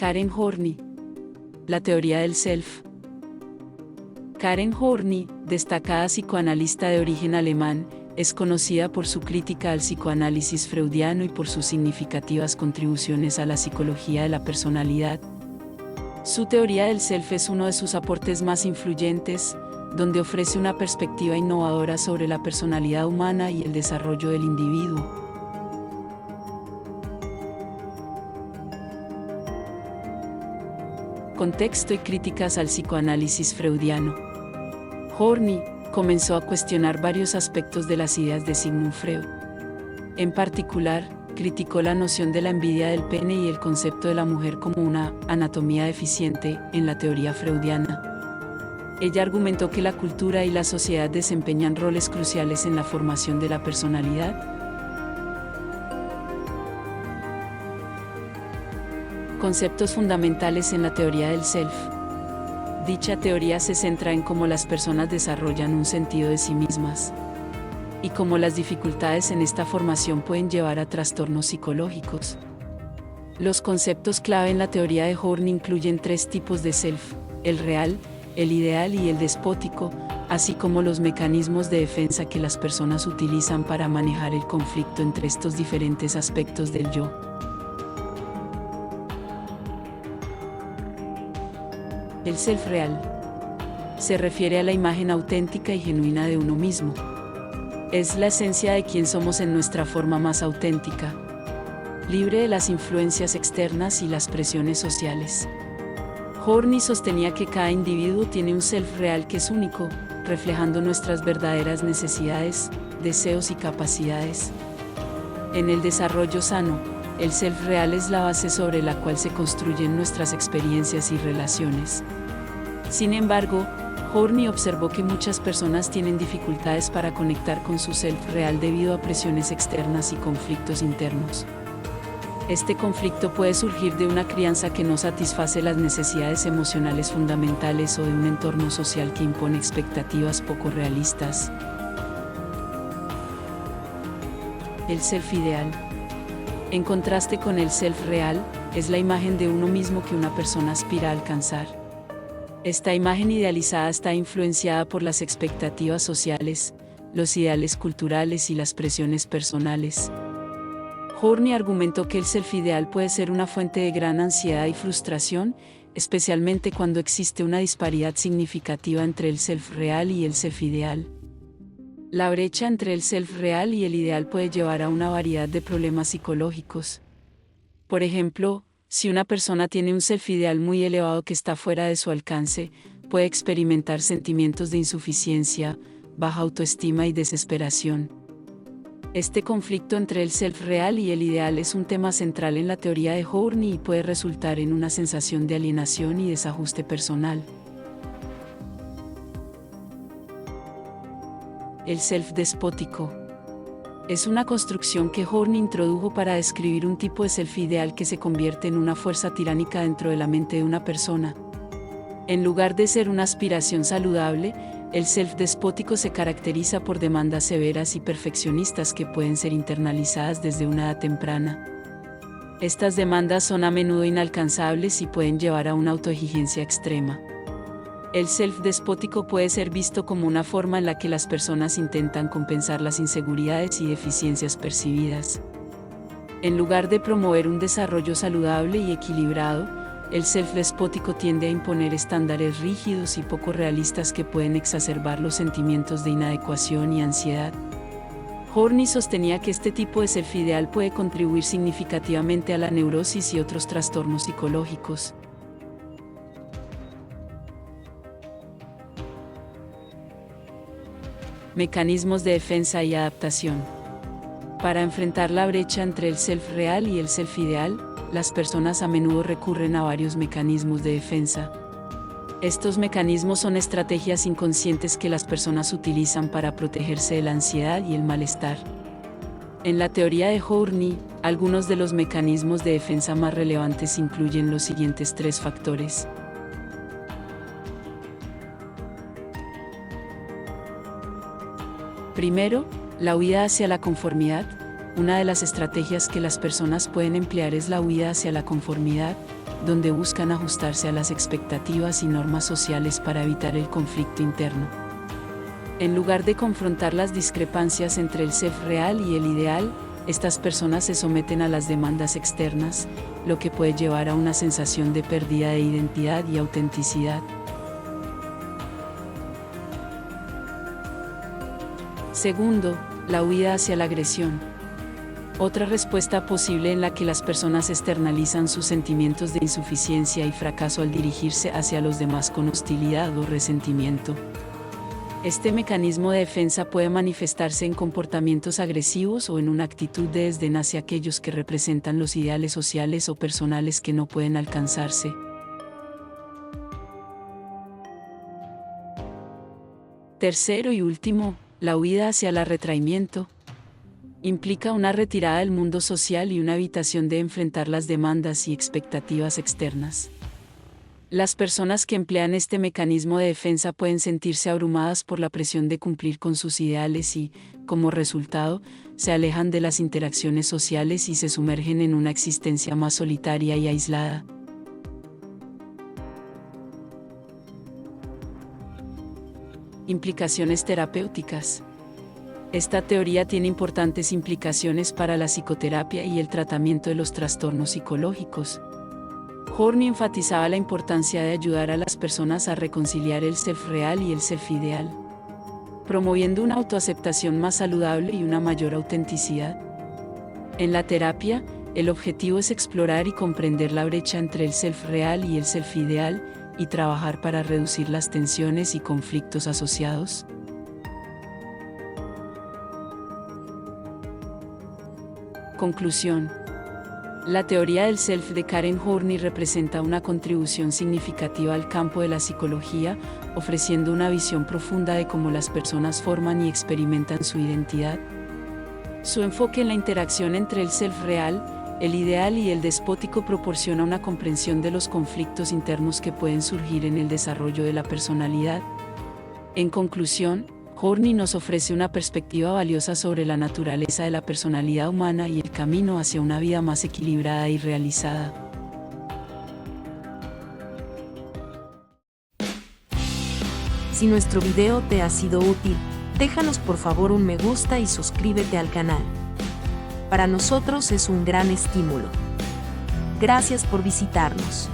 Karen Horney. La teoría del self. Karen Horney, destacada psicoanalista de origen alemán, es conocida por su crítica al psicoanálisis freudiano y por sus significativas contribuciones a la psicología de la personalidad. Su teoría del self es uno de sus aportes más influyentes, donde ofrece una perspectiva innovadora sobre la personalidad humana y el desarrollo del individuo. Contexto y críticas al psicoanálisis freudiano. Horney comenzó a cuestionar varios aspectos de las ideas de Sigmund Freud. En particular, criticó la noción de la envidia del pene y el concepto de la mujer como una anatomía deficiente en la teoría freudiana. Ella argumentó que la cultura y la sociedad desempeñan roles cruciales en la formación de la personalidad. Conceptos fundamentales en la teoría del self. Dicha teoría se centra en cómo las personas desarrollan un sentido de sí mismas y cómo las dificultades en esta formación pueden llevar a trastornos psicológicos. Los conceptos clave en la teoría de Horney incluyen 3 tipos de self: el real, el ideal y el despótico, así como los mecanismos de defensa que las personas utilizan para manejar el conflicto entre estos diferentes aspectos del yo. El self real se refiere a la imagen auténtica y genuina de uno mismo. Es la esencia de quién somos en nuestra forma más auténtica, libre de las influencias externas y las presiones sociales. Horney sostenía que cada individuo tiene un self real que es único, reflejando nuestras verdaderas necesidades, deseos y capacidades. En el desarrollo sano, el self real es la base sobre la cual se construyen nuestras experiencias y relaciones. Sin embargo, Horney observó que muchas personas tienen dificultades para conectar con su self real debido a presiones externas y conflictos internos. Este conflicto puede surgir de una crianza que no satisface las necesidades emocionales fundamentales o de un entorno social que impone expectativas poco realistas. El self ideal. En contraste con el self real, es la imagen de uno mismo que una persona aspira a alcanzar. Esta imagen idealizada está influenciada por las expectativas sociales, los ideales culturales y las presiones personales. Horney argumentó que el self ideal puede ser una fuente de gran ansiedad y frustración, especialmente cuando existe una disparidad significativa entre el self real y el self ideal. La brecha entre el self real y el ideal puede llevar a una variedad de problemas psicológicos. Por ejemplo, si una persona tiene un self ideal muy elevado que está fuera de su alcance, puede experimentar sentimientos de insuficiencia, baja autoestima y desesperación. Este conflicto entre el self real y el ideal es un tema central en la teoría de Horney y puede resultar en una sensación de alienación y desajuste personal. El self despótico. Es una construcción que Horney introdujo para describir un tipo de self ideal que se convierte en una fuerza tiránica dentro de la mente de una persona. En lugar de ser una aspiración saludable, el self despótico se caracteriza por demandas severas y perfeccionistas que pueden ser internalizadas desde una edad temprana. Estas demandas son a menudo inalcanzables y pueden llevar a una autoexigencia extrema. El self despótico puede ser visto como una forma en la que las personas intentan compensar las inseguridades y deficiencias percibidas. En lugar de promover un desarrollo saludable y equilibrado, el self despótico tiende a imponer estándares rígidos y poco realistas que pueden exacerbar los sentimientos de inadecuación y ansiedad. Horney sostenía que este tipo de self ideal puede contribuir significativamente a la neurosis y otros trastornos psicológicos. Mecanismos de defensa y adaptación. Para enfrentar la brecha entre el self real y el self ideal, las personas a menudo recurren a varios mecanismos de defensa. Estos mecanismos son estrategias inconscientes que las personas utilizan para protegerse de la ansiedad y el malestar. En la teoría de Horney, algunos de los mecanismos de defensa más relevantes incluyen los siguientes 3 factores. Primero, la huida hacia la conformidad. una de las estrategias que las personas pueden emplear es la huida hacia la conformidad, donde buscan ajustarse a las expectativas y normas sociales para evitar el conflicto interno. En lugar de confrontar las discrepancias entre el self real y el ideal, estas personas se someten a las demandas externas, lo que puede llevar a una sensación de pérdida de identidad y autenticidad. Segundo, la huida hacia la agresión. Otra respuesta posible en la que las personas externalizan sus sentimientos de insuficiencia y fracaso al dirigirse hacia los demás con hostilidad o resentimiento. Este mecanismo de defensa puede manifestarse en comportamientos agresivos o en una actitud de desdén hacia aquellos que representan los ideales sociales o personales que no pueden alcanzarse. Tercero y último, la huida hacia el retraimiento. Implica una retirada del mundo social y una evitación de enfrentar las demandas y expectativas externas. Las personas que emplean este mecanismo de defensa pueden sentirse abrumadas por la presión de cumplir con sus ideales y, como resultado, se alejan de las interacciones sociales y se sumergen en una existencia más solitaria y aislada. Implicaciones terapéuticas. Esta teoría tiene importantes implicaciones para la psicoterapia y el tratamiento de los trastornos psicológicos. Horney enfatizaba la importancia de ayudar a las personas a reconciliar el self real y el self ideal, promoviendo una autoaceptación más saludable y una mayor autenticidad. En la terapia, el objetivo es explorar y comprender la brecha entre el self real y el self ideal, y trabajar para reducir las tensiones y conflictos asociados. Conclusión. La teoría del self de Karen Horney representa una contribución significativa al campo de la psicología, ofreciendo una visión profunda de cómo las personas forman y experimentan su identidad. Su enfoque en la interacción entre el self real, el ideal y el despótico proporciona una comprensión de los conflictos internos que pueden surgir en el desarrollo de la personalidad. En conclusión, Horney nos ofrece una perspectiva valiosa sobre la naturaleza de la personalidad humana y el camino hacia una vida más equilibrada y realizada. Si nuestro video te ha sido útil, déjanos por favor un me gusta y suscríbete al canal. Para nosotros es un gran estímulo. Gracias por visitarnos.